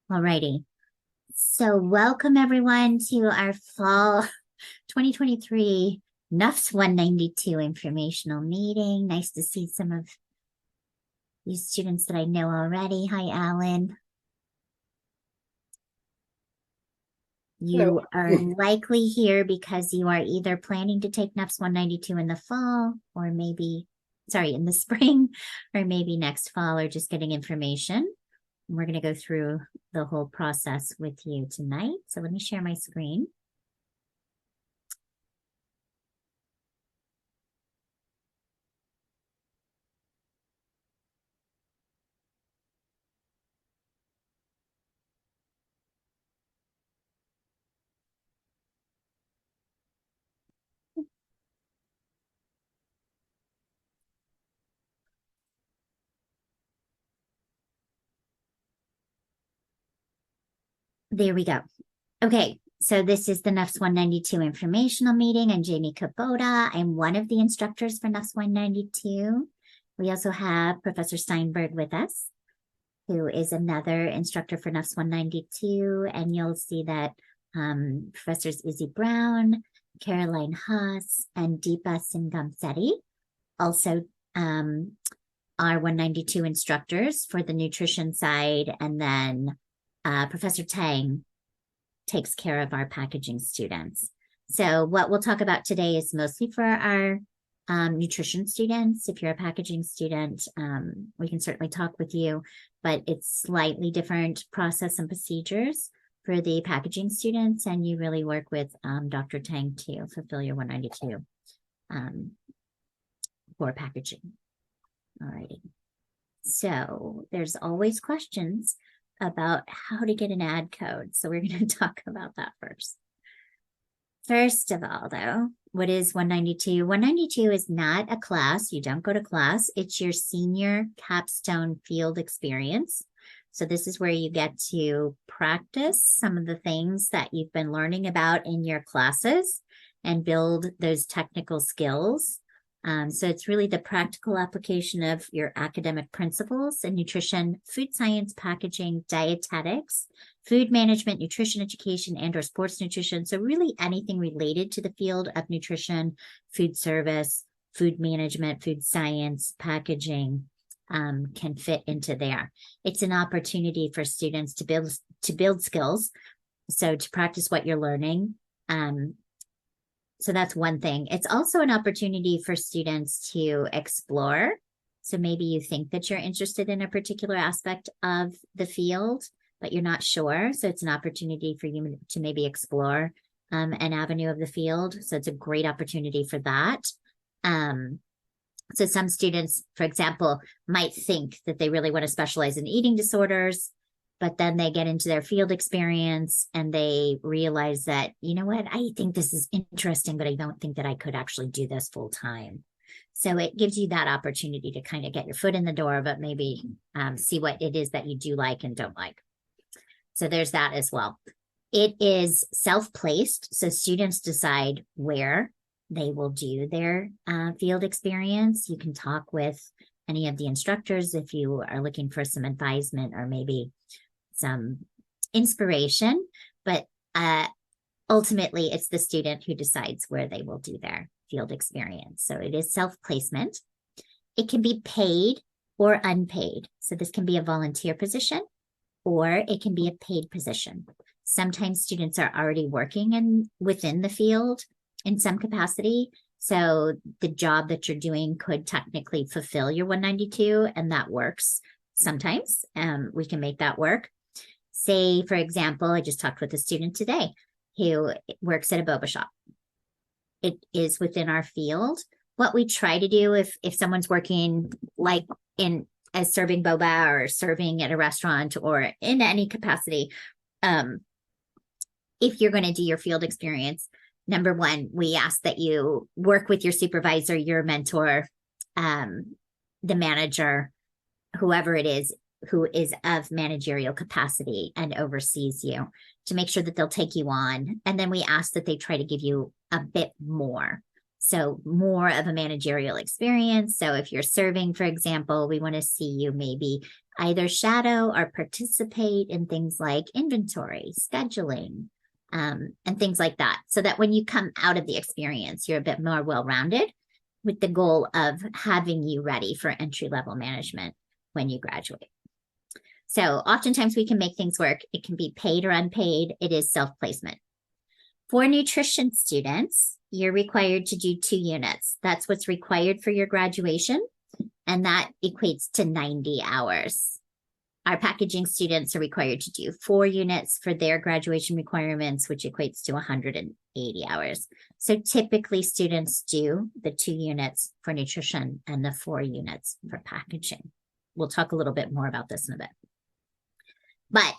Alrighty. So welcome everyone to our fall 2023 NUFS 192 informational meeting. Nice to see some of these students that I know already. Hi, Alan. You are likely here because you are either planning to take NUFS 192 in the fall or maybe, in the spring, or maybe next fall, or just getting information. We're going to go through the whole process with you tonight. So let me share my screen. There we go. Okay, so this is the NUFS 192 informational meeting. I'm Jamie Kubota. I'm one of the instructors for NUFS 192. We also have Professor Steinberg with us, who is another instructor for NUFS 192. And you'll see that Professors Izzy Brown, Caroline Haas, and Deepa Singamsetti also are 192 instructors for the nutrition side. And then Professor Tang takes care of our packaging students. So what we'll talk about today is mostly for our nutrition students. If you're a packaging student, we can certainly talk with you, but it's slightly different process and procedures for the packaging students, and you really work with Dr. Tang to fulfill your 192 for packaging. All righty. So there's always questions about how to get an ad code. So we're going to talk about that first. First of all, though, what is 192? 192 is not a class. You don't go to class. It's your senior capstone field experience. So this is where you get to practice some of the things that you've been learning about in your classes and build those technical skills. So it's really the practical application of your academic principles in nutrition, food science, packaging, dietetics, food management, nutrition education, and/or sports nutrition. So really anything related to the field of nutrition, food service, food management, food science, packaging can fit into there. It's an opportunity for students to build skills. So to practice what you're learning. So that's one thing. It's also an opportunity for students to explore. So maybe you think that you're interested in a particular aspect of the field, but you're not sure. So it's an opportunity for you to maybe explore an avenue of the field. So it's a great opportunity for that. So some students, for example, might think that they really want to specialize in eating disorders, but then they get into their field experience and they realize that, you know what, I think this is interesting, but I don't think that I could actually do this full time. So it gives you that opportunity to kind of get your foot in the door, but maybe see what it is that you do like and don't like. So there's that as well. It is self-placed. So students decide where they will do their field experience. You can talk with any of the instructors if you are looking for some advisement or maybe some inspiration, but ultimately it's the student who decides where they will do their field experience. So it is self-placement. It can be paid or unpaid. So this can be a volunteer position or it can be a paid position. Sometimes students are already working within the field in some capacity. So the job that you're doing could technically fulfill your 192, and that works sometimes. We can make that work. Say, for example, I just talked with a student today who works at a boba shop. It is within our field. What we try to do if someone's working like as serving boba or serving at a restaurant or in any capacity, if you're going to do your field experience, number one, we ask that you work with your supervisor, your mentor, the manager, whoever it is, who is of managerial capacity and oversees you, to make sure that they'll take you on. And then we ask that they try to give you a bit more. So more of a managerial experience. So if you're serving, for example, we want to see you maybe either shadow or participate in things like inventory, scheduling, and things like that. So that when you come out of the experience, you're a bit more well-rounded, with the goal of having you ready for entry-level management when you graduate. So oftentimes we can make things work. It can be paid or unpaid. It is self-placement. For nutrition students, you're required to do 2 units. That's what's required for your graduation, and that equates to 90 hours. Our packaging students are required to do 4 units for their graduation requirements, which equates to 180 hours. So typically students do the 2 units for nutrition and the 4 units for packaging. We'll talk a little bit more about this in a bit. But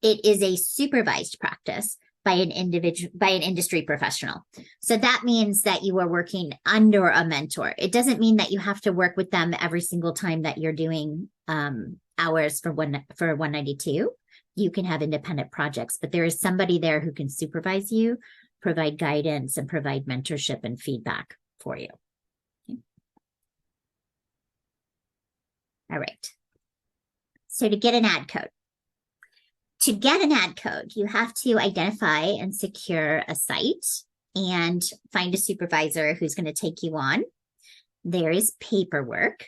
it is a supervised practice by an industry professional. So that means that you are working under a mentor. It doesn't mean that you have to work with them every single time that you're doing hours for 192. You can have independent projects, but there is somebody there who can supervise you, provide guidance, and provide mentorship and feedback for you. Okay. All right. So to get an ad code. To get an ad code, you have to identify and secure a site and find a supervisor who's going to take you on. There is paperwork,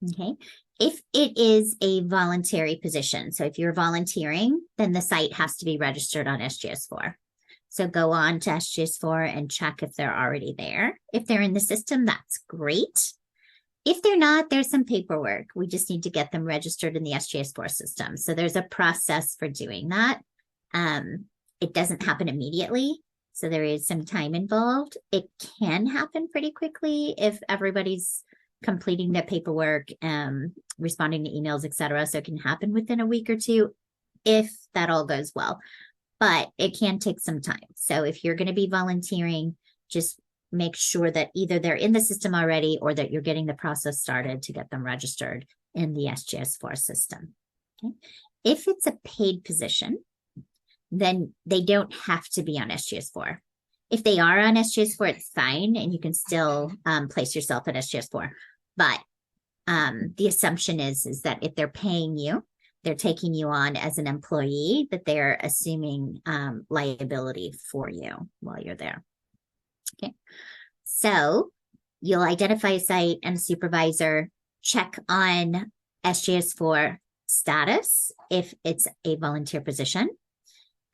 okay? If it is a voluntary position, so if you're volunteering, then the site has to be registered on SGS4. So go on to SGS4 and check if they're already there. If they're in the system, that's great. If they're not, there's some paperwork. We just need to get them registered in the SGS4 system. So there's a process for doing that. It doesn't happen immediately, so there is some time involved. It can happen pretty quickly if everybody's completing their paperwork, responding to emails, etc. So it can happen within a week or 2 if that all goes well. But it can take some time. So if you're going to be volunteering, just make sure that either they're in the system already or that you're getting the process started to get them registered in the SGS4 system. Okay. If it's a paid position, then they don't have to be on SGS4. If they are on SGS4, it's fine, and you can still place yourself at SGS4. But the assumption is that if they're paying you, they're taking you on as an employee, that they're assuming liability for you while you're there. Okay, so you'll identify a site and a supervisor, check on SGS4 status if it's a volunteer position,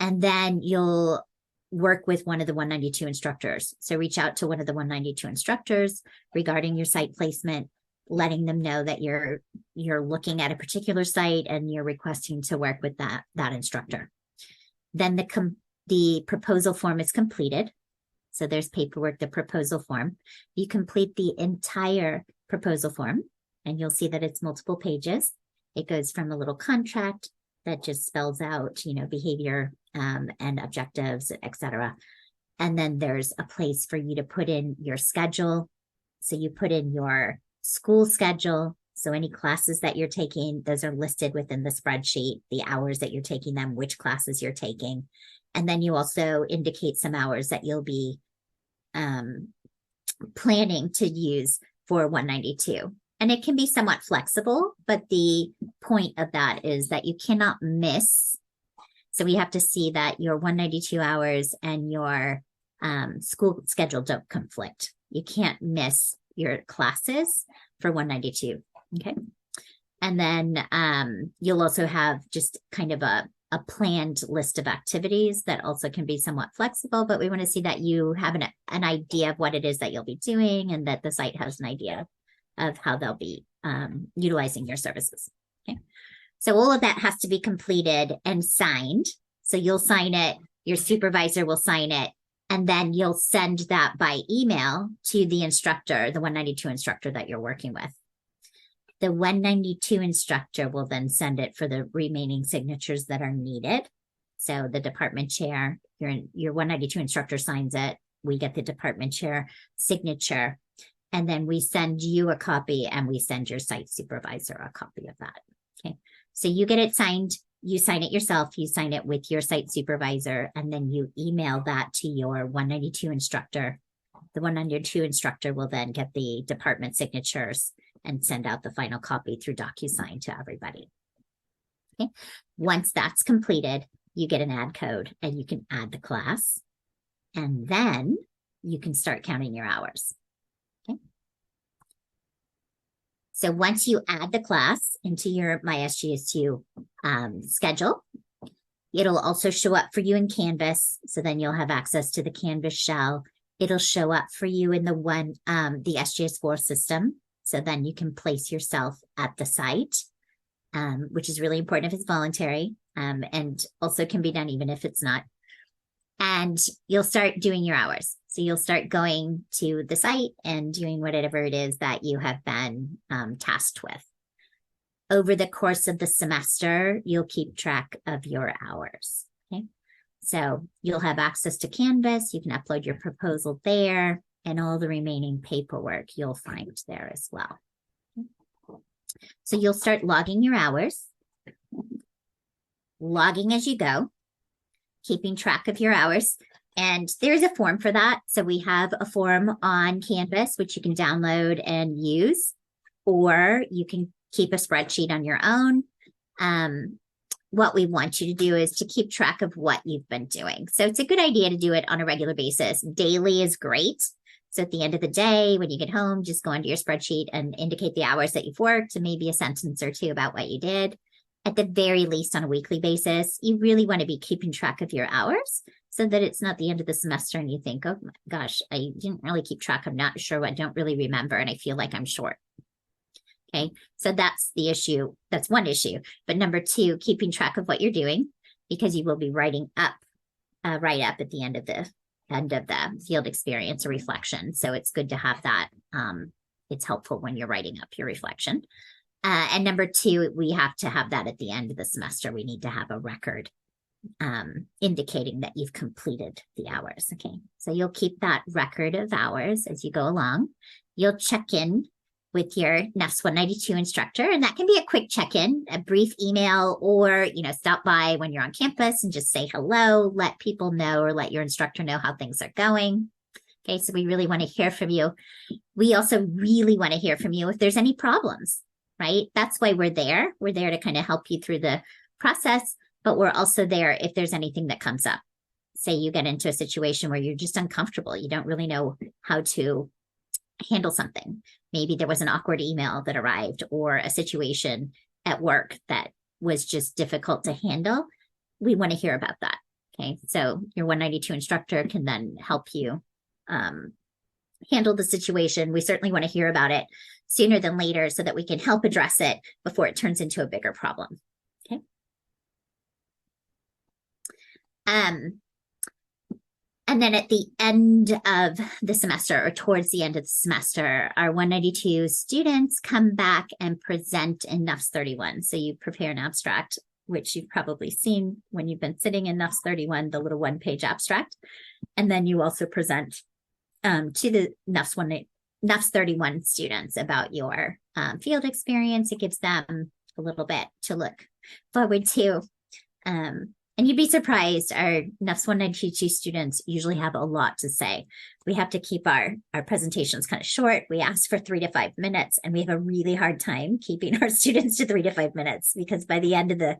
and then you'll work with one of the 192 instructors. So reach out to one of the 192 instructors regarding your site placement, letting them know that you're looking at a particular site and you're requesting to work with that instructor. Then the proposal form is completed. So there's paperwork, the proposal form. You complete the entire proposal form, and you'll see that it's multiple pages. It goes from a little contract that just spells out, behavior and objectives, etc. And then there's a place for you to put in your schedule. So you put in your school schedule. So any classes that you're taking, those are listed within the spreadsheet, the hours that you're taking them, which classes you're taking. And then you also indicate some hours that you'll be planning to use for 192. And it can be somewhat flexible, but the point of that is that you cannot miss. So we have to see that your 192 hours and your school schedule don't conflict. You can't miss your classes for 192, okay? And then you'll also have just kind of a planned list of activities that also can be somewhat flexible, but we want to see that you have an idea of what it is that you'll be doing and that the site has an idea of how they'll be utilizing your services. Okay. So all of that has to be completed and signed. So you'll sign it, your supervisor will sign it, and then you'll send that by email to the instructor, the 192 instructor that you're working with. The 192 instructor will then send it for the remaining signatures that are needed. So the department chair, your 192 instructor signs it. We get the department chair signature, and then we send you a copy and we send your site supervisor a copy of that. Okay. So you get it signed, you sign it yourself, you sign it with your site supervisor, and then you email that to your 192 instructor The 192 instructor will then get the department signatures and send out the final copy through DocuSign to everybody. Okay. Once that's completed, you get an add code and you can add the class, and then you can start counting your hours. Okay. So once you add the class into your MySGS2 schedule, it'll also show up for you in Canvas. So then you'll have access to the Canvas shell. It'll show up for you in the SGS4 system. So then you can place yourself at the site, which is really important if it's voluntary, and also can be done even if it's not. And you'll start doing your hours. So you'll start going to the site and doing whatever it is that you have been tasked with. Over the course of the semester, you'll keep track of your hours. Okay. So you'll have access to Canvas. You can upload your proposal there, and all the remaining paperwork you'll find there as well. So you'll start logging your hours, logging as you go, keeping track of your hours. And there's a form for that. So we have a form on Canvas, which you can download and use, or you can keep a spreadsheet on your own. What we want you to do is to keep track of what you've been doing. So it's a good idea to do it on a regular basis. Daily is great. So at the end of the day, when you get home, just go into your spreadsheet and indicate the hours that you've worked and maybe a sentence or two about what you did. At the very least, on a weekly basis, you really want to be keeping track of your hours so that it's not the end of the semester and you think, oh my gosh, I didn't really keep track. I'm not sure. I don't really remember. And I feel like I'm short. Okay, so that's the issue. That's one issue. But number two, keeping track of what you're doing, because you will be writing up, right up at the end of the field experience or reflection. So it's good to have that. It's helpful when you're writing up your reflection. And number two, we have to have that at the end of the semester. We need to have a record indicating that you've completed the hours. Okay, so you'll keep that record of hours as you go along. You'll check in with your NUFS 192 instructor, and that can be a quick check-in, a brief email, or stop by when you're on campus and just say hello, let people know, or let your instructor know how things are going. Okay, so we really want to hear from you. We also really want to hear from you if there's any problems, right? That's why we're there. We're there to kind of help you through the process, but we're also there if there's anything that comes up. Say you get into a situation where you're just uncomfortable. You don't really know how to handle something. Maybe there was an awkward email that arrived or a situation at work that was just difficult to handle. We want to hear about that. Okay, so your 192 instructor can then help you handle the situation. We certainly want to hear about it sooner than later so that we can help address it before it turns into a bigger problem. Okay. And then at the end of the semester, or towards the end of the semester, our 192 students come back and present in NUFS 31. So you prepare an abstract, which you've probably seen when you've been sitting in NUFS 31, the little one-page abstract. And then you also present to the NUFS 31 students about your field experience. It gives them a little bit to look forward to. And you'd be surprised, our NUFS 192 students usually have a lot to say. We have to keep our presentations kind of short. We ask for 3 to 5 minutes, and we have a really hard time keeping our students to 3 to 5 minutes, because by the end of the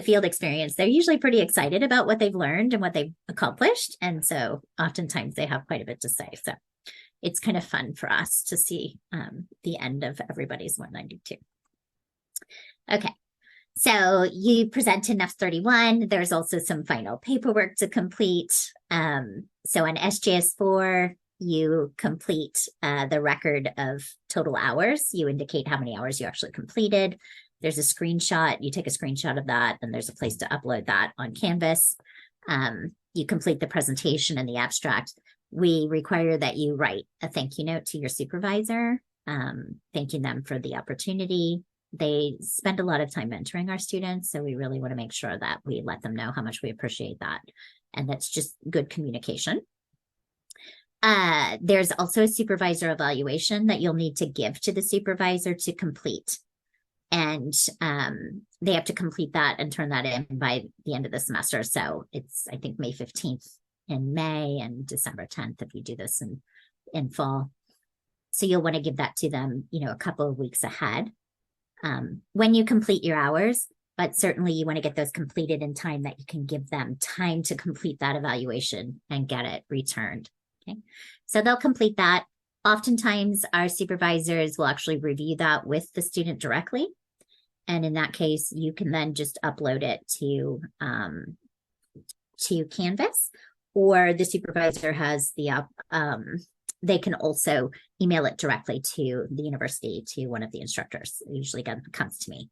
field experience, they're usually pretty excited about what they've learned and what they've accomplished. And so oftentimes they have quite a bit to say. So it's kind of fun for us to see the end of everybody's 192. Okay. So you present to NUFS 31. There's also some final paperwork to complete. So on SGS4, you complete the record of total hours. You indicate how many hours you actually completed. There's a screenshot. You take a screenshot of that, and there's a place to upload that on Canvas. You complete the presentation and the abstract. We require that you write a thank you note to your supervisor, thanking them for the opportunity. They spend a lot of time mentoring our students, so we really want to make sure that we let them know how much we appreciate that. And that's just good communication. There's also a supervisor evaluation that you'll need to give to the supervisor to complete. And they have to complete that and turn that in by the end of the semester. So it's, I think, May 15th in May and December 10th if you do this in fall. So you'll want to give that to them, a couple of weeks ahead when you complete your hours, but certainly you want to get those completed in time that you can give them time to complete that evaluation and get it returned. Okay. So they'll complete that. Oftentimes our supervisors will actually review that with the student directly. And in that case, you can then just upload it to Canvas, or the supervisor has they can also email it directly to the university, to one of the instructors. It usually comes to me.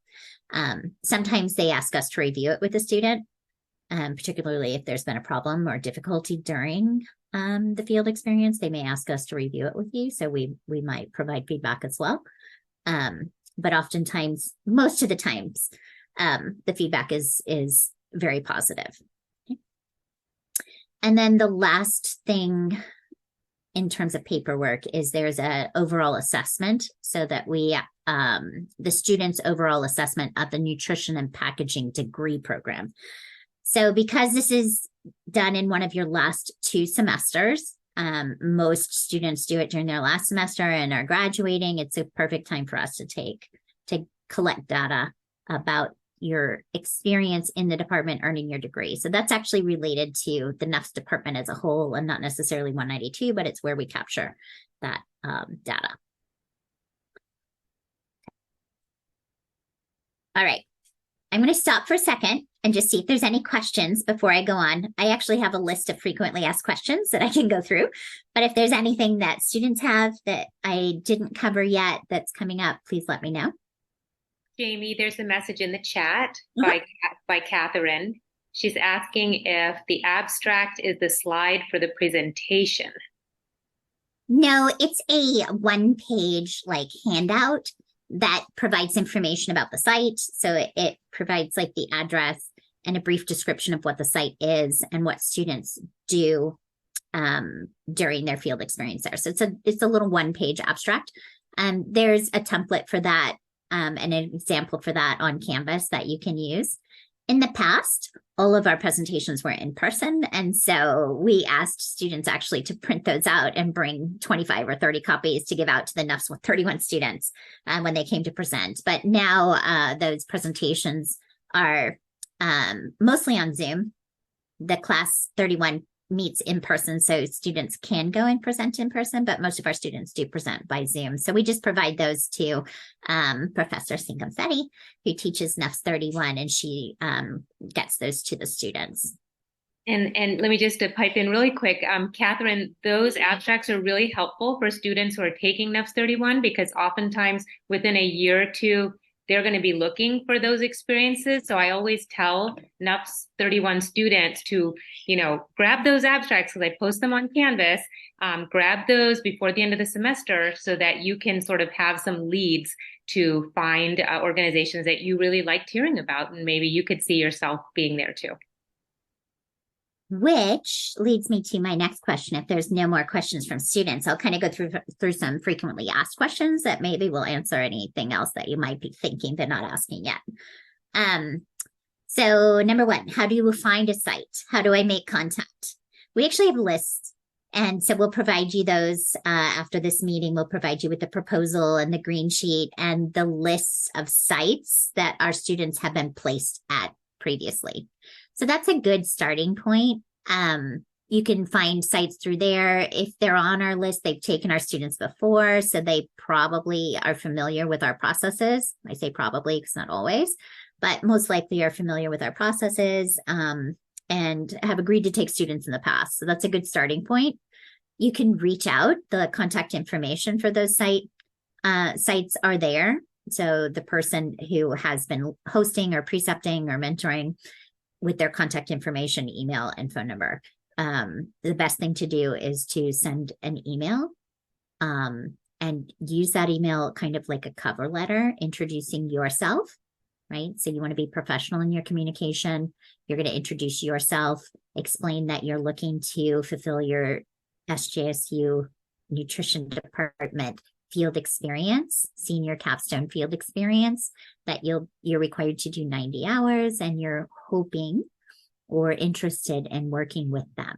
Sometimes they ask us to review it with the student, particularly if there's been a problem or difficulty during the field experience. They may ask us to review it with you, so we might provide feedback as well. But oftentimes, most of the times, the feedback is very positive. Okay. And then the last thing in terms of paperwork is there's an overall assessment, so that the student's overall assessment of the nutrition and packaging degree program. So because this is done in one of your last 2 semesters, most students do it during their last semester and are graduating. It's a perfect time for us to collect data about your experience in the department earning your degree. So that's actually related to the NUFS department as a whole, and not necessarily 192, but it's where we capture that data. All right. I'm going to stop for a second and just see if there's any questions before I go on. I actually have a list of frequently asked questions that I can go through, but if there's anything that students have that I didn't cover yet that's coming up, please let me know. Jamie, there's a message in the chat by Catherine. She's asking if the abstract is the slide for the presentation. No, it's a one-page handout that provides information about the site. So it provides the address and a brief description of what the site is and what students do during their field experience there. So it's a little one-page abstract. There's a template for that, and an example for that on Canvas that you can use. In the past, all of our presentations were in person, and so we asked students actually to print those out and bring 25 or 30 copies to give out to the NUFS with 31 students when they came to present. But now those presentations are mostly on Zoom. The class 31 meets in person, so students can go and present in person, but most of our students do present by Zoom. So we just provide those to Professor Singamsetti, who teaches NUFS 31, and she gets those to the students. And let me just pipe in really quick, Catherine, those abstracts are really helpful for students who are taking NUFS 31, because oftentimes within a year or 2, they're going to be looking for those experiences. So I always tell NUFS 31 students to, grab those abstracts, because I post them on Canvas, grab those before the end of the semester so that you can sort of have some leads to find organizations that you really liked hearing about, and maybe you could see yourself being there too. Which leads me to my next question. If there's no more questions from students, I'll kind of go through some frequently asked questions that maybe will answer anything else that you might be thinking but not asking yet. So number 1, how do you find a site? How do I make contact? We actually have lists, and so we'll provide you those after this meeting. We'll provide you with the proposal and the green sheet and the lists of sites that our students have been placed at previously. So that's a good starting point. You can find sites through there. If they're on our list, they've taken our students before, so they probably are familiar with our processes. I say probably because not always, but most likely are familiar with our processes and have agreed to take students in the past. So that's a good starting point. You can reach out. The contact information for those sites are there. So the person who has been hosting or precepting or mentoring, with their contact information, email, and phone number. The best thing to do is to send an email and use that email kind of like a cover letter introducing yourself, right? So you want to be professional in your communication. You're going to introduce yourself, explain that you're looking to fulfill your SJSU nutrition department field experience, senior capstone field experience, that you're required to do 90 hours and you're hoping or interested in working with them.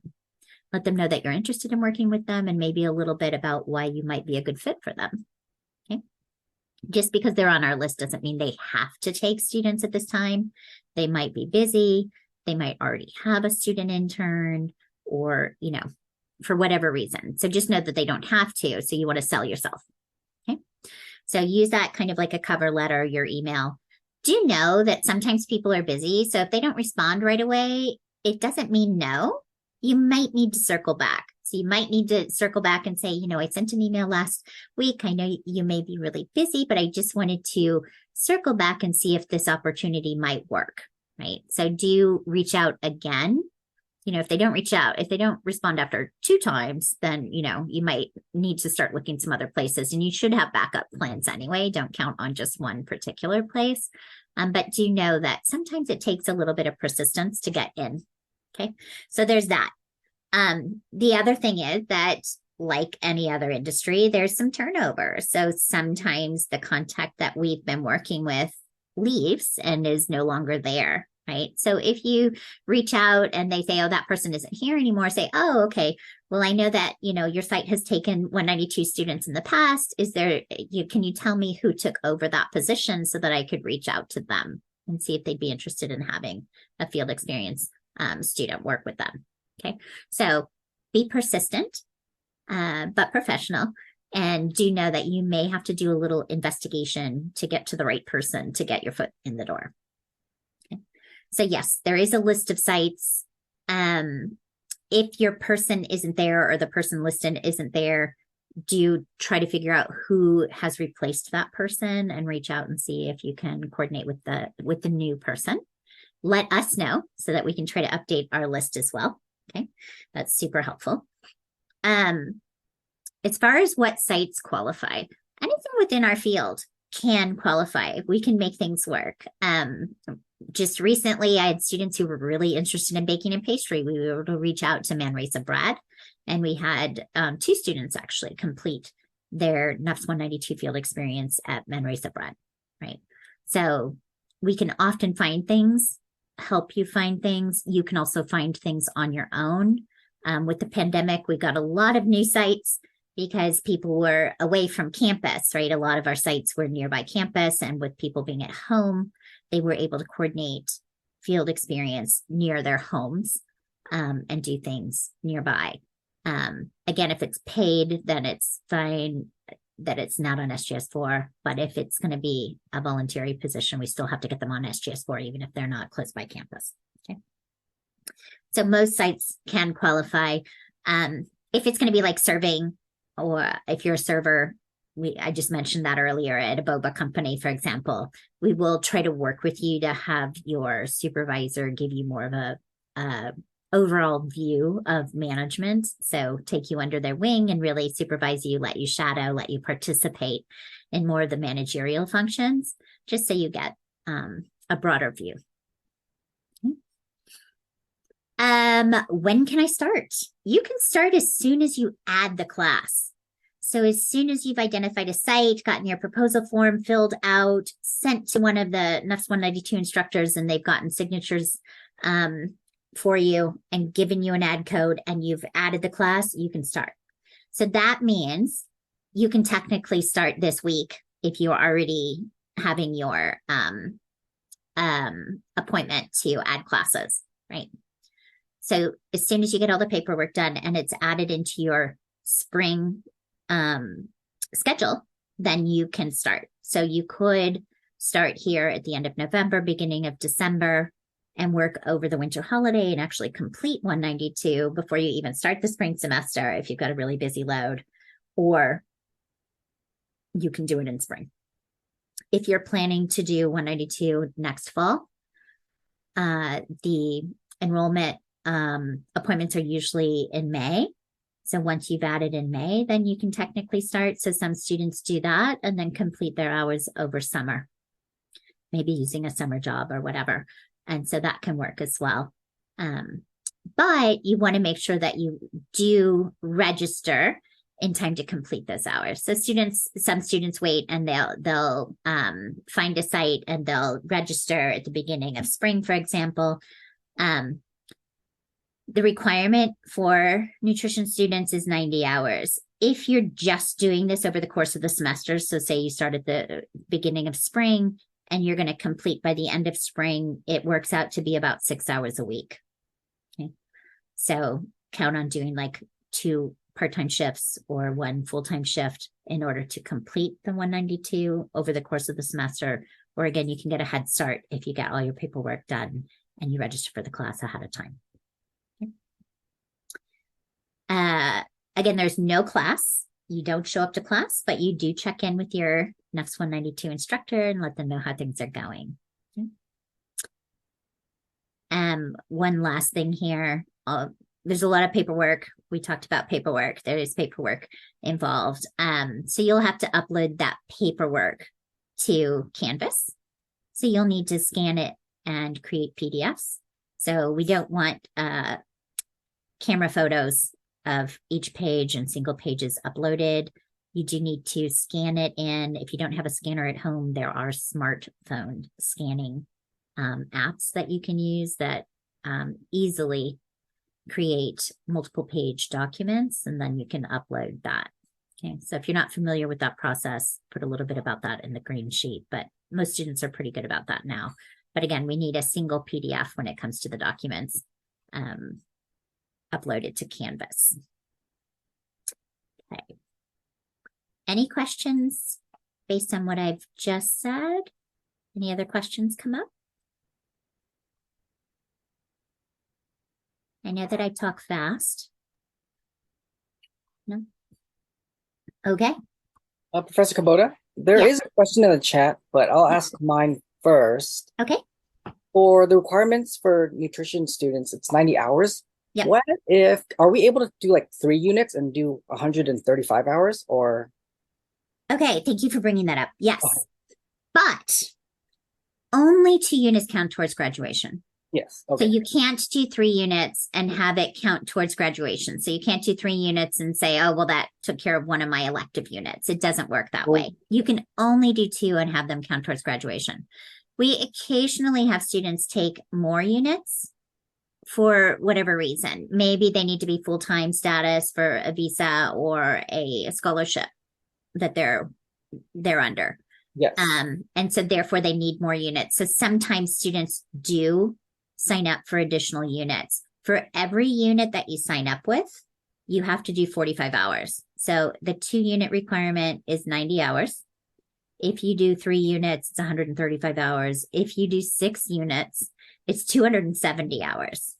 Let them know that you're interested in working with them and maybe a little bit about why you might be a good fit for them. Okay. Just because they're on our list doesn't mean they have to take students at this time. They might be busy. They might already have a student intern or, for whatever reason. So just know that they don't have to. So you want to sell yourself. Okay. So use that kind of like a cover letter, your email. Do know that sometimes people are busy. So if they don't respond right away, it doesn't mean no. You might need to circle back. So you might need to circle back and say, I sent an email last week. I know you may be really busy, but I just wanted to circle back and see if this opportunity might work, right? So do reach out again. If they don't reach out, if they don't respond after 2 times, then, you might need to start looking some other places, and you should have backup plans anyway. Don't count on just one particular place. But do know that sometimes it takes a little bit of persistence to get in. Okay. So there's that. The other thing is that, like any other industry, there's some turnover. So sometimes the contact that we've been working with leaves and is no longer there. Right. So if you reach out and they say, oh, that person isn't here anymore, say, oh, okay, well, I know that, your site has taken 192 students in the past. Can you tell me who took over that position so that I could reach out to them and see if they'd be interested in having a field experience student work with them. Okay. So be persistent, but professional. And do know that you may have to do a little investigation to get to the right person to get your foot in the door. So yes, there is a list of sites. If your person isn't there or the person listed isn't there, do try to figure out who has replaced that person and reach out and see if you can coordinate with the new person. Let us know so that we can try to update our list as well. Okay, that's super helpful. As far as what sites qualify, anything within our field can qualify. We can make things work. Just recently, I had students who were really interested in baking and pastry. We were able to reach out to Manresa Bread, and we had 2 students actually complete their NUFS 192 field experience at Manresa Bread, right? So we can often find things, help you find things. You can also find things on your own. With the pandemic, we got a lot of new sites because people were away from campus, right? A lot of our sites were nearby campus, and with people being at home, they were able to coordinate field experience near their homes and do things nearby. Again, if it's paid, then it's fine that it's not on SGS4. But if it's going to be a voluntary position, we still have to get them on SGS4, even if they're not close by campus. Okay. So most sites can qualify. If it's going to be like serving, or if you're a server, I just mentioned that earlier at a boba company, for example, we will try to work with you to have your supervisor give you more of a overall view of management. So take you under their wing and really supervise you, let you shadow, let you participate in more of the managerial functions, just so you get a broader view. When can I start? You can start as soon as you add the class. So as soon as you've identified a site, gotten your proposal form filled out, sent to one of the NUFS 192 instructors, and they've gotten signatures for you and given you an ad code, and you've added the class, you can start. So that means you can technically start this week if you're already having your appointment to add classes, right? So as soon as you get all the paperwork done and it's added into your spring schedule, then you can start. So you could start here at the end of November, beginning of December, and work over the winter holiday and actually complete 192 before you even start the spring semester if you've got a really busy load, or you can do it in spring. If you're planning to do 192 next fall, the enrollment appointments are usually in May. So once you've added in May, then you can technically start. So some students do that and then complete their hours over summer, maybe using a summer job or whatever. And so that can work as well. But you want to make sure that you do register in time to complete those hours. So some students wait and they'll find a site and they'll register at the beginning of spring, for example. The requirement for nutrition students is 90 hours. If you're just doing this over the course of the semester, so say you start at the beginning of spring and you're going to complete by the end of spring, it works out to be about 6 hours a week. Okay. So count on doing like 2 part-time shifts or 1 full-time shift in order to complete the 192 over the course of the semester. Or again, you can get a head start if you get all your paperwork done and you register for the class ahead of time. Again, there's no class. You don't show up to class, but you do check in with your NUFS 192 instructor and let them know how things are going. Okay. One last thing here. There's a lot of paperwork. We talked about paperwork. There is paperwork involved. So you'll have to upload that paperwork to Canvas. So you'll need to scan it and create PDFs. So we don't want camera photos of each page and single pages uploaded. You do need to scan it in. If you don't have a scanner at home, there are smartphone scanning apps that you can use that easily create multiple page documents, and then you can upload that. Okay, so if you're not familiar with that process, put a little bit about that in the green sheet, but most students are pretty good about that now. But again, we need a single PDF when it comes to the documents uploaded to Canvas. Okay. Any questions based on what I've just said? Any other questions come up? I know that I talk fast. No? Okay. Professor Kubota, there is a question in the chat, but I'll ask mine first. Okay. For the requirements for nutrition students, it's 90 hours. Yep. What if, are we able to do like 3 units and do 135 hours or? Okay, thank you for bringing that up. Yes, Okay. But only 2 units count towards graduation. Yes. Okay. So you can't do 3 units and have it count towards graduation. So you can't do 3 units and say, oh, well, that took care of one of my elective units. It doesn't work that way. You can only do 2 and have them count towards graduation. We occasionally have students take more units for whatever reason. Maybe they need to be full-time status for a visa or a scholarship that they're under. Yes. And so therefore they need more units. So sometimes students do sign up for additional units. For every unit that you sign up with, you have to do 45 hours. So the 2 unit requirement is 90 hours. If you do 3 units, it's 135 hours. If you do 6 units, it's 270 hours.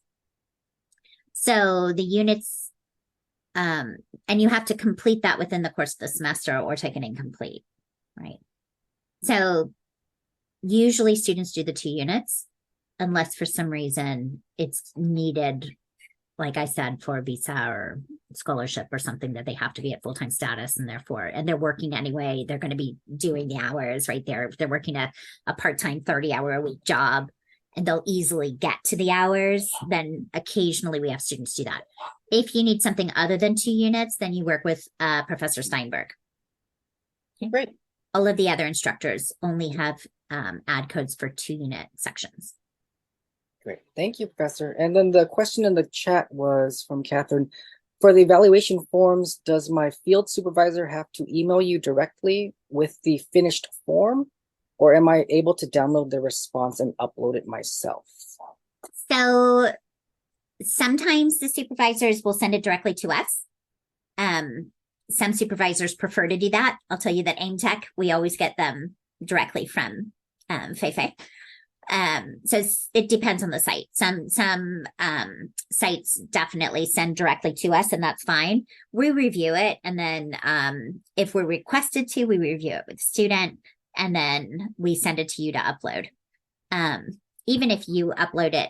So the units, and you have to complete that within the course of the semester or take an incomplete, right? So usually students do the 2 units unless for some reason it's needed, like I said, for a visa or scholarship or something that they have to be at full-time status and therefore, and they're working anyway, they're going to be doing the hours right there. If they're working a part-time 30-hour-a-week job and they'll easily get to the hours, then occasionally we have students do that. If you need something other than 2 units, then you work with Professor Steinberg. Okay. Great. All of the other instructors only have ad codes for 2 unit sections. Great. Thank you, Professor. And then the question in the chat was from Catherine. For the evaluation forms, does my field supervisor have to email you directly with the finished form, or am I able to download the response and upload it myself? So sometimes the supervisors will send it directly to us. Some supervisors prefer to do that. I'll tell you that AIM Tech, we always get them directly from Feifei. So it depends on the site. Some sites definitely send directly to us, and that's fine. We review it, and then if we're requested to, we review it with the student, and then we send it to you to upload. Even if you upload it.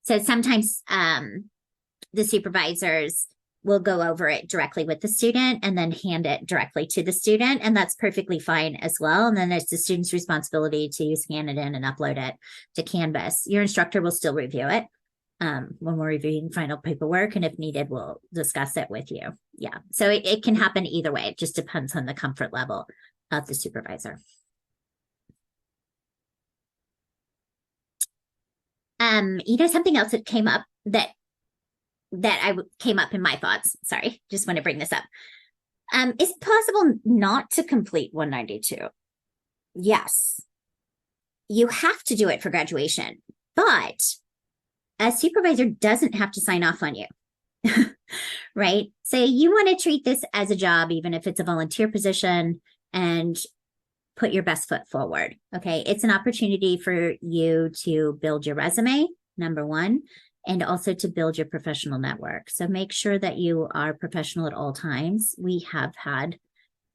So sometimes the supervisors will go over it directly with the student and then hand it directly to the student, and that's perfectly fine as well. And then it's the student's responsibility to scan it in and upload it to Canvas. Your instructor will still review it when we're reviewing final paperwork, and if needed, we'll discuss it with you. Yeah, so it can happen either way. It just depends on the comfort level of the supervisor. Something else that came up that came up in my thoughts. Sorry, just want to bring this up. Is it possible not to complete 192? Yes. You have to do it for graduation, but a supervisor doesn't have to sign off on you. Right? So you want to treat this as a job, even if it's a volunteer position, and put your best foot forward. Okay. It's an opportunity for you to build your resume, number one, and also to build your professional network. So make sure that you are professional at all times. We have had,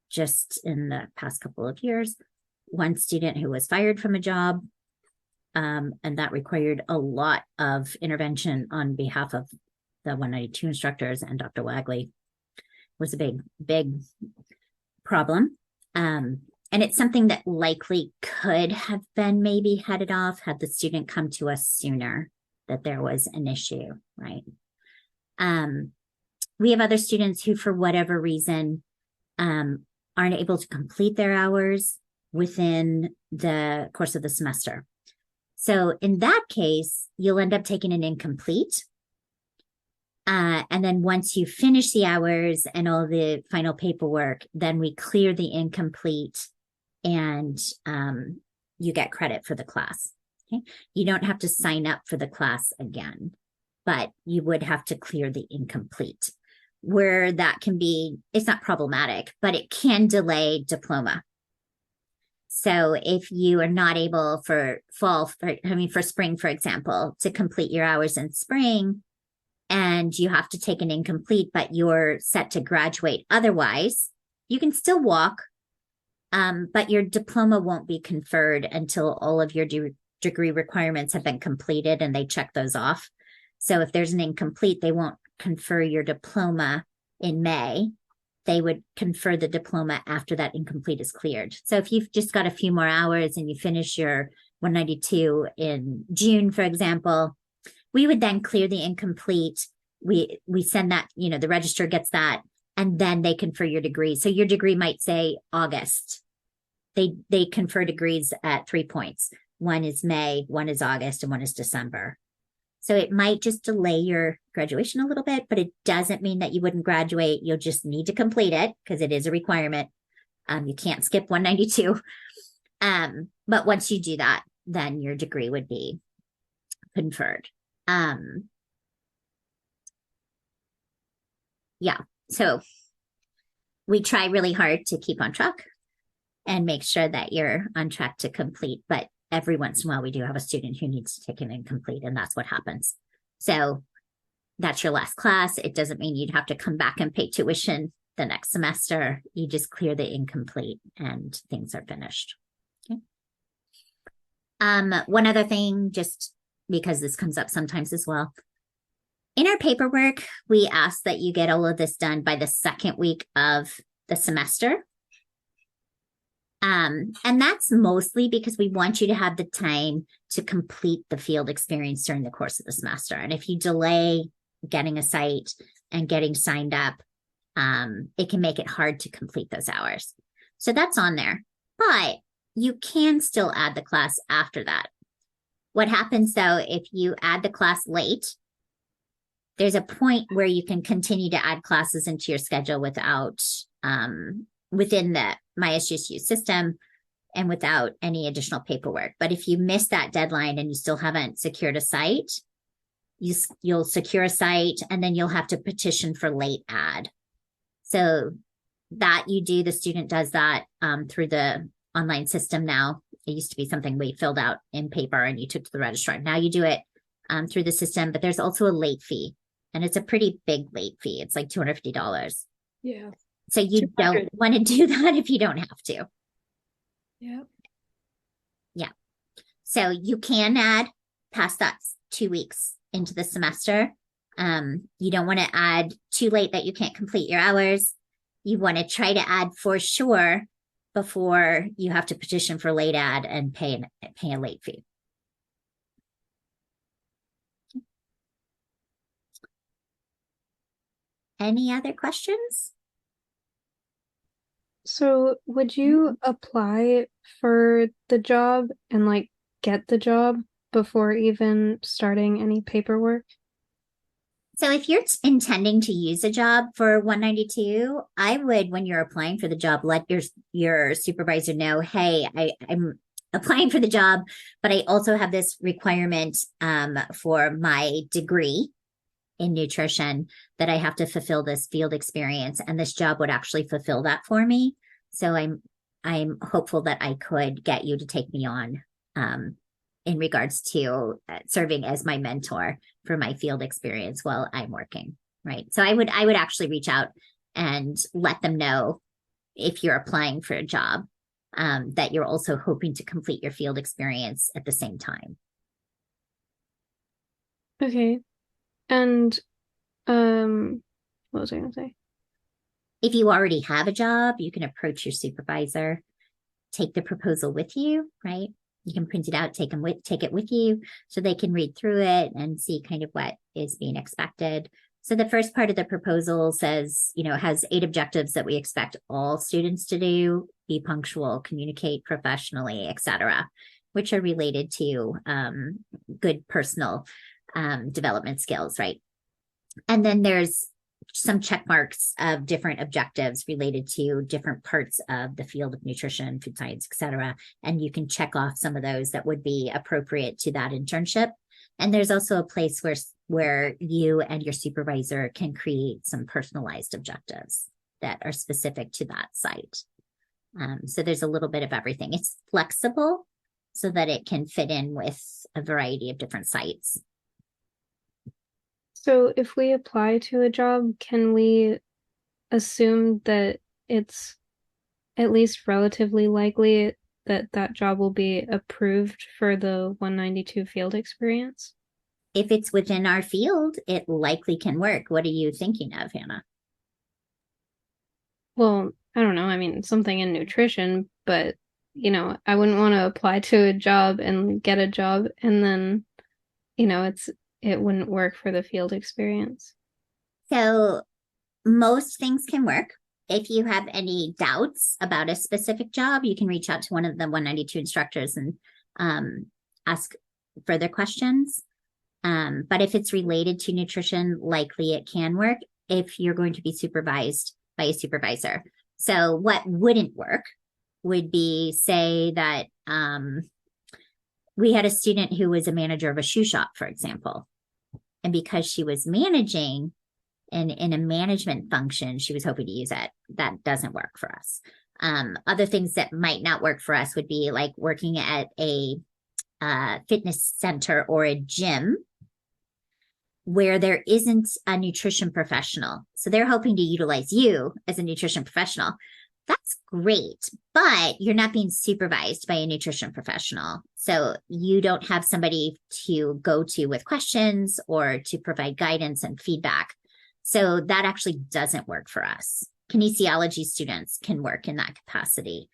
just in the past couple of years, one student who was fired from a job, and that required a lot of intervention on behalf of the 192 instructors and Dr. Wagley. It was a big problem. And it's something that likely could have been maybe headed off had the student come to us sooner that there was an issue, right? We have other students who, for whatever reason, aren't able to complete their hours within the course of the semester. So in that case, you'll end up taking an incomplete. And then once you finish the hours and all the final paperwork, then we clear the incomplete and you get credit for the class. Okay? You don't have to sign up for the class again, but you would have to clear the incomplete. Where that can be, it's not problematic, but it can delay diploma. So if you are not able for spring, for example, to complete your hours in spring, and you have to take an incomplete, but you're set to graduate otherwise, you can still walk, but your diploma won't be conferred until all of your degree requirements have been completed and they check those off. So if there's an incomplete, they won't confer your diploma in May. They would confer the diploma after that incomplete is cleared. So if you've just got a few more hours and you finish your 192 in June, for example, we would then clear the incomplete. We send that, the registrar gets that, and then they confer your degree. So your degree might say August. They confer degrees at 3 points. One is May, one is August, and one is December. So it might just delay your graduation a little bit, but it doesn't mean that you wouldn't graduate. You'll just need to complete it because it is a requirement. You can't skip 192. But once you do that, then your degree would be conferred. So we try really hard to keep on track and make sure that you're on track to complete, but every once in a while we do have a student who needs to take an incomplete, and that's what happens. So that's your last class. It doesn't mean you'd have to come back and pay tuition the next semester. You just clear the incomplete and things are finished. Okay. One other thing, just because this comes up sometimes as well. In our paperwork, we ask that you get all of this done by the second week of the semester. And that's mostly because we want you to have the time to complete the field experience during the course of the semester. And if you delay getting a site and getting signed up, it can make it hard to complete those hours. So that's on there, but you can still add the class after that. What happens though, if you add the class late, there's a point where you can continue to add classes into your schedule without, within the MySGSU system and without any additional paperwork. But if you miss that deadline and you still haven't secured a site, you'll secure a site and then you'll have to petition for late add. So that you do, the student does that through the online system now. It used to be something we filled out in paper and you took to the registrar. Now you do it through the system, but there's also a late fee, and it's a pretty big late fee. It's like $250. Yeah. So you 200. don't want to do that if you don't have to. Yeah. Yeah. So you can add past that 2 weeks into the semester. You don't want to add too late that you can't complete your hours. You want to try to add for sure before you have to petition for late add and pay a late fee. Any other questions? So would you apply for the job and get the job before even starting any paperwork? So if you're intending to use a job for 192, I would, when you're applying for the job, let your supervisor know, hey, I'm applying for the job, but I also have this requirement for my degree in nutrition that I have to fulfill this field experience, and this job would actually fulfill that for me. So I'm hopeful that I could get you to take me on in regards to serving as my mentor for my field experience while I'm working, right? So I would actually reach out and let them know if you're applying for a job that you're also hoping to complete your field experience at the same time. Okay. And what was I gonna say? If you already have a job, you can approach your supervisor, take the proposal with you, right? You can print it out, take it with you so they can read through it and see kind of what is being expected. So the first part of the proposal says, has 8 objectives that we expect all students to do: be punctual, communicate professionally, etc., which are related to good personal development skills, right? And then there's some check marks of different objectives related to different parts of the field of nutrition, food science, etc. And you can check off some of those that would be appropriate to that internship. And there's also a place where you and your supervisor can create some personalized objectives that are specific to that site. So there's a little bit of everything. It's flexible so that it can fit in with a variety of different sites. So if we apply to a job, can we assume that it's at least relatively likely that that job will be approved for the 192 field experience? If it's within our field, it likely can work. What are you thinking of, Hannah? Well, I don't know. I mean, something in nutrition, but I wouldn't want to apply to a job and get a job and then, it wouldn't work for the field experience. So most things can work. If you have any doubts about a specific job, you can reach out to one of the 192 instructors and ask further questions. But if it's related to nutrition, likely it can work if you're going to be supervised by a supervisor. So what wouldn't work would be, say that we had a student who was a manager of a shoe shop, for example. And because she was managing in a management function, she was hoping to use it. That doesn't work for us. Other things that might not work for us would be like working at a fitness center or a gym where there isn't a nutrition professional. So they're hoping to utilize you as a nutrition professional. That's great, but you're not being supervised by a nutrition professional. So you don't have somebody to go to with questions or to provide guidance and feedback. So that actually doesn't work for us. Kinesiology students can work in that capacity,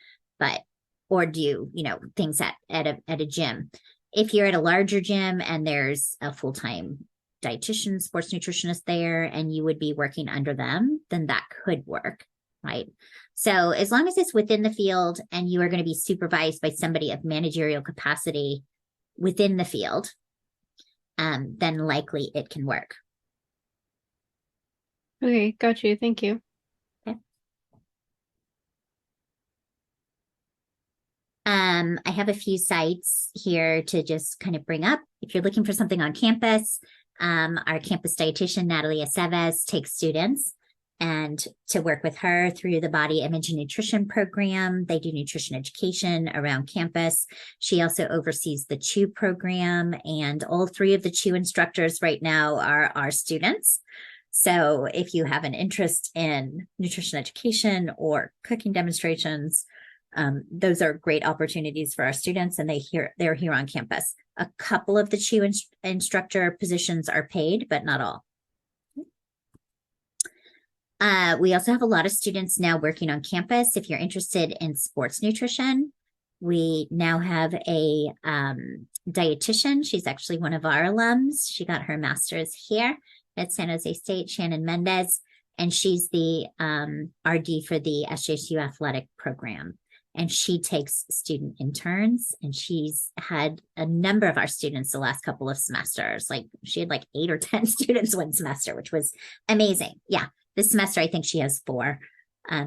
or do, things at a gym. If you're at a larger gym and there's a full-time dietitian, sports nutritionist there, and you would be working under them, then that could work, right? So as long as it's within the field and you are going to be supervised by somebody of managerial capacity within the field, then likely it can work. Okay, got you. Thank you. Okay. I have a few sites here to just kind of bring up. If you're looking for something on campus, our campus dietitian, Natalia Seves, takes students and to work with her through the Body Image and Nutrition program. They do nutrition education around campus. She also oversees the CHEW program, and all 3 of the CHEW instructors right now are our students. So if you have an interest in nutrition education or cooking demonstrations, those are great opportunities for our students, and they're here on campus. A couple of the CHEW instructor positions are paid, but not all. We also have a lot of students now working on campus. If you're interested in sports nutrition, we now have a dietitian. She's actually one of our alums. She got her master's here at San Jose State, Shannon Mendez, and she's the RD for the SJSU athletic program. and she takes student interns, and she's had a number of our students the last couple of semesters. Like she had like 8 or 10 students one semester, which was amazing. Yeah, this semester I think she has 4.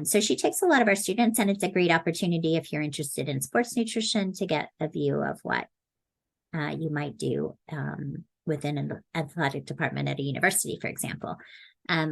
So she takes a lot of our students, and it's a great opportunity if you're interested in sports nutrition to get a view of what you might do within an athletic department at a university, for example.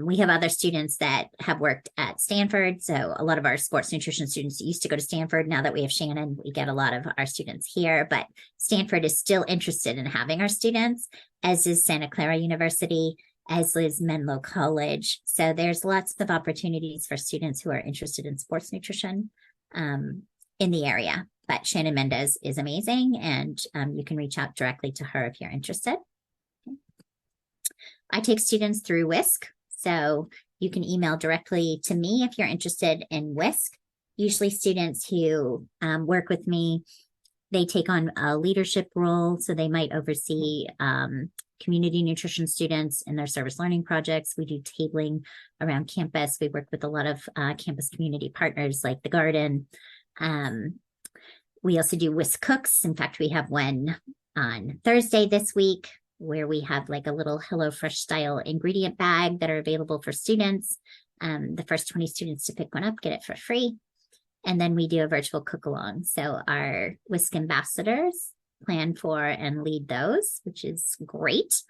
We have other students that have worked at Stanford. So a lot of our sports nutrition students used to go to Stanford. Now that we have Shannon, we get a lot of our students here, but Stanford is still interested in having our students, as is Santa Clara University, as is Menlo College. So there's lots of opportunities for students who are interested in sports nutrition in the area. But Shannon Mendez is amazing, and you can reach out directly to her if you're interested. I take students through WISC, so you can email directly to me if you're interested in WISC. Usually students who work with me, they take on a leadership role, so they might oversee community nutrition students in their service learning projects. We do tabling around campus. We work with a lot of campus community partners like the Garden. We also do WISC Cooks. In fact, we have one on Thursday this week where we have like a little HelloFresh style ingredient bag that are available for students. The first 20 students to pick one up get it for free. And then we do a virtual cook along. So our WISC ambassadors plan for and lead those, which is great.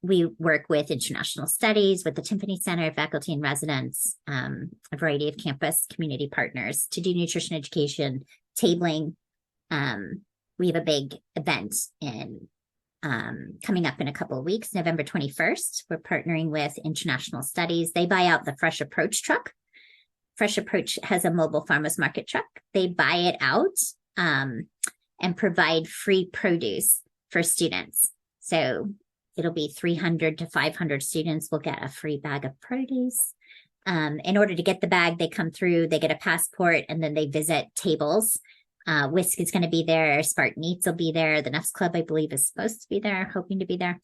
We work with international studies, with the Timpani Center, faculty and residents, a variety of campus community partners to do nutrition education, tabling. We have a big event in coming up in a couple of weeks, November 21st. We're partnering with International Studies. They buy out the Fresh Approach truck. Fresh Approach has a mobile farmers market truck. They buy it out and provide free produce for students. So it'll be 300 to 500 students will get a free bag of produce. In order to get the bag, they come through, they get a passport, and then they visit tables. WISC is going to be there. Spartan Eats will be there. The NUFS Club, I believe, is supposed to be there, hoping to be there.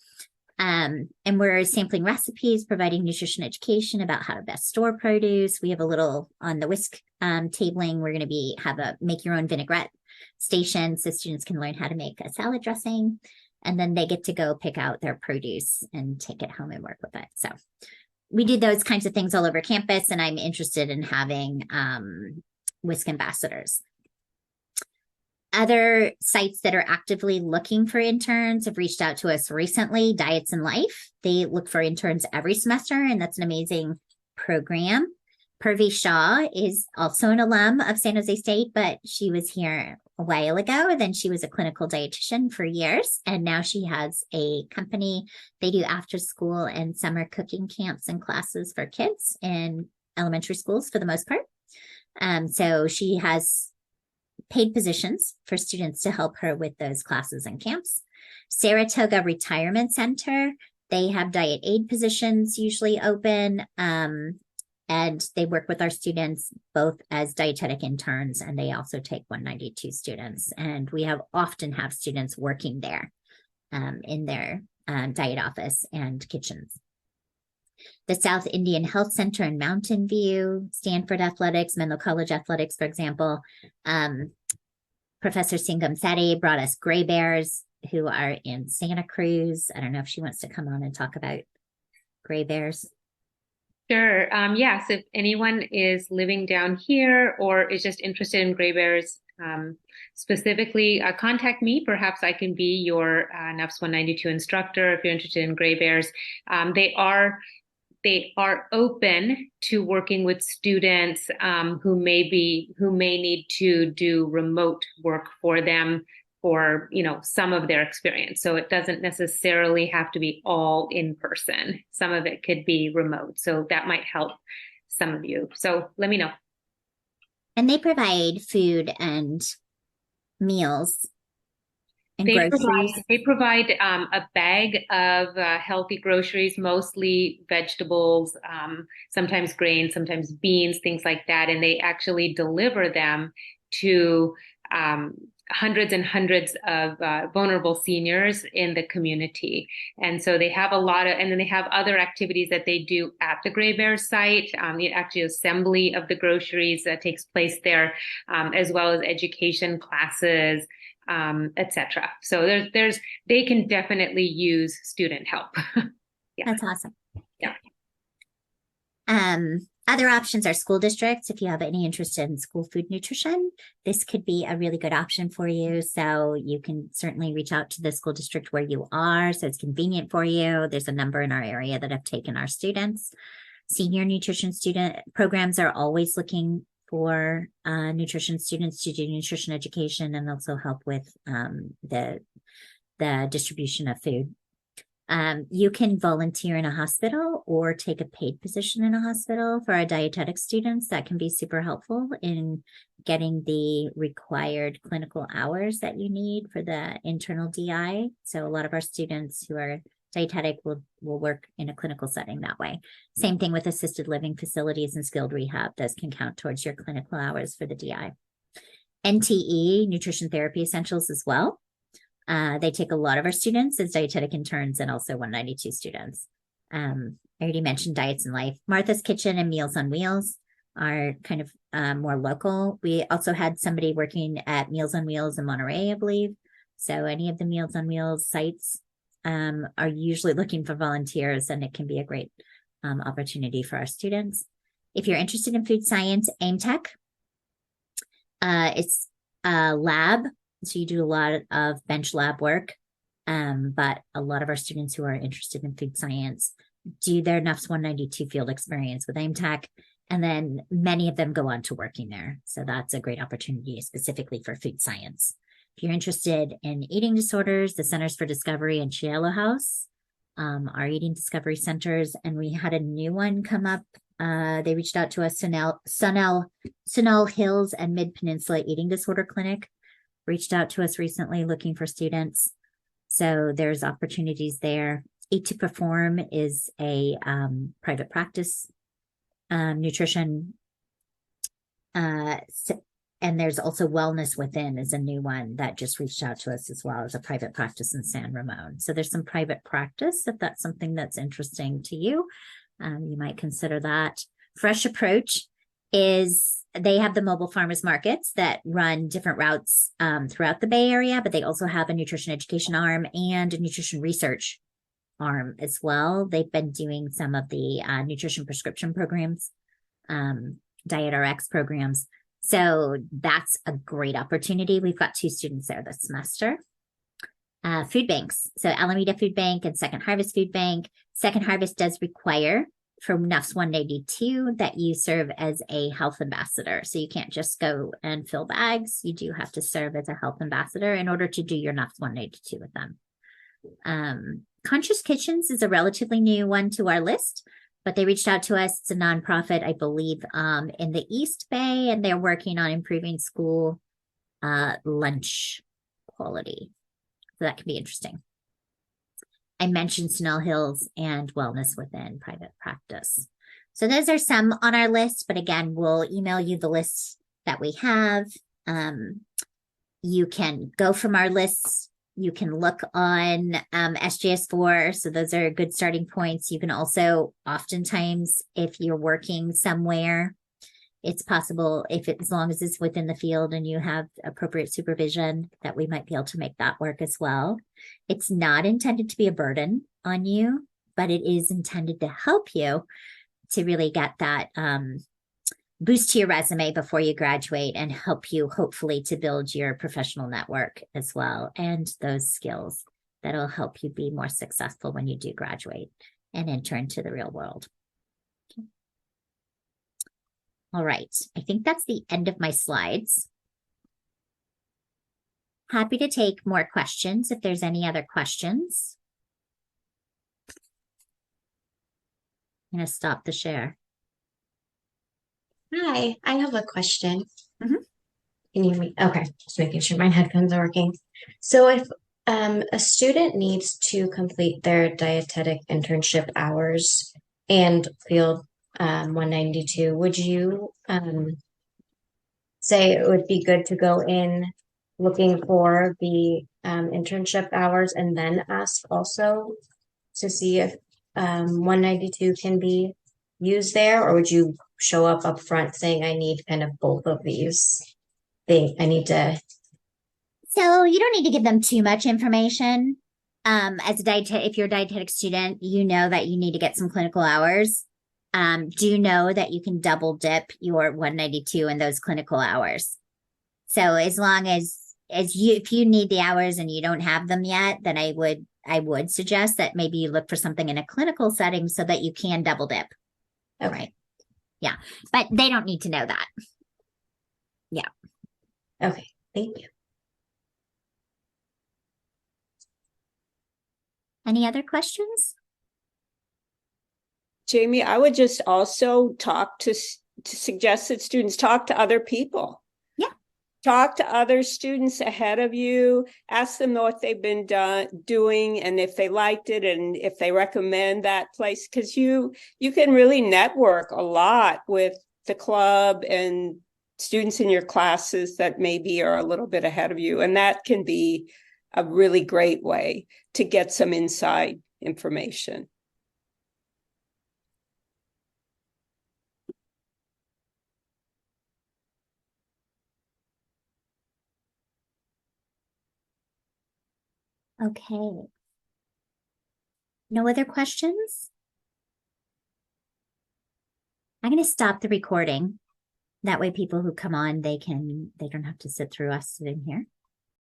And we're sampling recipes, providing nutrition education about how to best store produce. We have a little on the WISC tabling. We're going to have a make your own vinaigrette station so students can learn how to make a salad dressing. And then they get to go pick out their produce and take it home and work with it. So we do those kinds of things all over campus, and I'm interested in having WISC ambassadors. Other sites that are actively looking for interns have reached out to us recently. Diets and Life, they look for interns every semester, and that's an amazing program. Purvi Shah is also an alum of San Jose State, but she was here a while ago. Then she was a clinical dietitian for years, and now she has a company. They do after school and summer cooking camps and classes for kids in elementary schools for the most part. So she has paid positions for students to help her with those classes and camps. Saratoga Retirement Center, they have diet aid positions usually open, and they work with our students both as dietetic interns, and they also take 192 students. And we often have students working there in their diet office and kitchens. The South Indian Health Center in Mountain View, Stanford Athletics, Menlo College Athletics, for example. Professor Singham Sethi brought us gray bears who are in Santa Cruz. I don't know if she wants to come on and talk about gray bears. Sure. Yes, if anyone is living down here or is just interested in gray bears specifically, contact me. Perhaps I can be your NUFS 192 instructor if you're interested in gray bears. They are open to working with students who may need to do remote work for them for some of their experience. So it doesn't necessarily have to be all in person. Some of it could be remote. So that might help some of you. So let me know. And they provide food and meals. They provide a bag of healthy groceries, mostly vegetables, sometimes grains, sometimes beans, things like that. And they actually deliver them to hundreds and hundreds of vulnerable seniors in the community. And so they have a lot of, and then they have other activities that they do at the Gray Bear site, actually assembly of the groceries that takes place there, as well as education classes, etc. So they can definitely use student help. Yeah. That's awesome. Yeah. Other options are school districts. If you have any interest in school food nutrition, this could be a really good option for you. So you can certainly reach out to the school district where you are, so it's convenient for you. There's a number in our area that have taken our students. Senior nutrition student programs are always looking for nutrition students to do nutrition education and also help with the distribution of food. You can volunteer in a hospital or take a paid position in a hospital. For our dietetic students, that can be super helpful in getting the required clinical hours that you need for the internal DI. So a lot of our students who are dietetic will work in a clinical setting that way. Same thing with assisted living facilities and skilled rehab. Those can count towards your clinical hours for the DI. NTE, Nutrition Therapy Essentials as well. They take a lot of our students as dietetic interns and also 192 students. I already mentioned Diets in Life. Martha's Kitchen and Meals on Wheels are kind of more local. We also had somebody working at Meals on Wheels in Monterey, I believe. So any of the Meals on Wheels sites are usually looking for volunteers, and it can be a great opportunity for our students. If you're interested in food science, AIMTech, it's a lab. So you do a lot of bench lab work, but a lot of our students who are interested in food science do their NUFS 192 field experience with AIMTech, and then many of them go on to working there. So that's a great opportunity specifically for food science. If you're interested in eating disorders, the Centers for Discovery and Shiloh House are eating discovery centers, and we had a new one come up. They reached out to us, Sunel Hills and Mid-Peninsula Eating Disorder Clinic reached out to us recently looking for students. So there's opportunities there. Eat to Perform is a private practice nutrition. And there's also Wellness Within is a new one that just reached out to us as well as a private practice in San Ramon. So there's some private practice. If that's something that's interesting to you, you might consider that. Fresh Approach they have the mobile farmers markets that run different routes throughout the Bay Area, but they also have a nutrition education arm and a nutrition research arm as well. They've been doing some of the nutrition prescription programs, Diet RX programs. So that's a great opportunity. We've got 2 students there this semester. Food banks. So Alameda Food Bank and Second Harvest Food Bank. Second Harvest does require from NUFS 182 that you serve as a health ambassador. So you can't just go and fill bags. You do have to serve as a health ambassador in order to do your NUFS 182 with them. Conscious Kitchens is a relatively new one to our list, but they reached out to us. It's a nonprofit, I believe, in the East Bay, and they're working on improving school lunch quality. So that can be interesting. I mentioned Snell Hills and Wellness Within private practice. So those are some on our list, but again, we'll email you the lists that we have. You can go from our lists. You can look on SJS4. So those are good starting points. You can also, oftentimes, if you're working somewhere, it's possible as long as it's within the field and you have appropriate supervision, that we might be able to make that work as well. It's not intended to be a burden on you, but it is intended to help you to really get that boost to your resume before you graduate and help you hopefully to build your professional network as well, and those skills that'll help you be more successful when you do graduate and enter into the real world. All right, I think that's the end of my slides. Happy to take more questions if there's any other questions. I'm going to stop the share. Hi, I have a question. Mhm. Can you hear me? Okay, just making sure my headphones are working. So if a student needs to complete their dietetic internship hours and field 192, would you say it would be good to go in looking for the internship hours and then ask also to see if 192 can be used there, or would you show up front saying I need kind of both of these things? I need to. So you don't need to give them too much information. As a if you're a dietetic student, you know that you need to get some clinical hours. Do know that you can double dip your 192 in those clinical hours. So as long as if you need the hours and you don't have them yet, then I would suggest that maybe you look for something in a clinical setting so that you can double dip. Okay. Right. Yeah. But they don't need to know that. Yeah. Okay. Thank you. Any other questions? Jamie, I would just also talk to suggest that students talk to other people. Yeah. Talk to other students ahead of you. Ask them what they've been doing and if they liked it and if they recommend that place, because you can really network a lot with the club and students in your classes that maybe are a little bit ahead of you. And that can be a really great way to get some inside information. Okay. No other questions? I'm going to stop the recording. That way people who come on, they don't have to sit through us sitting here.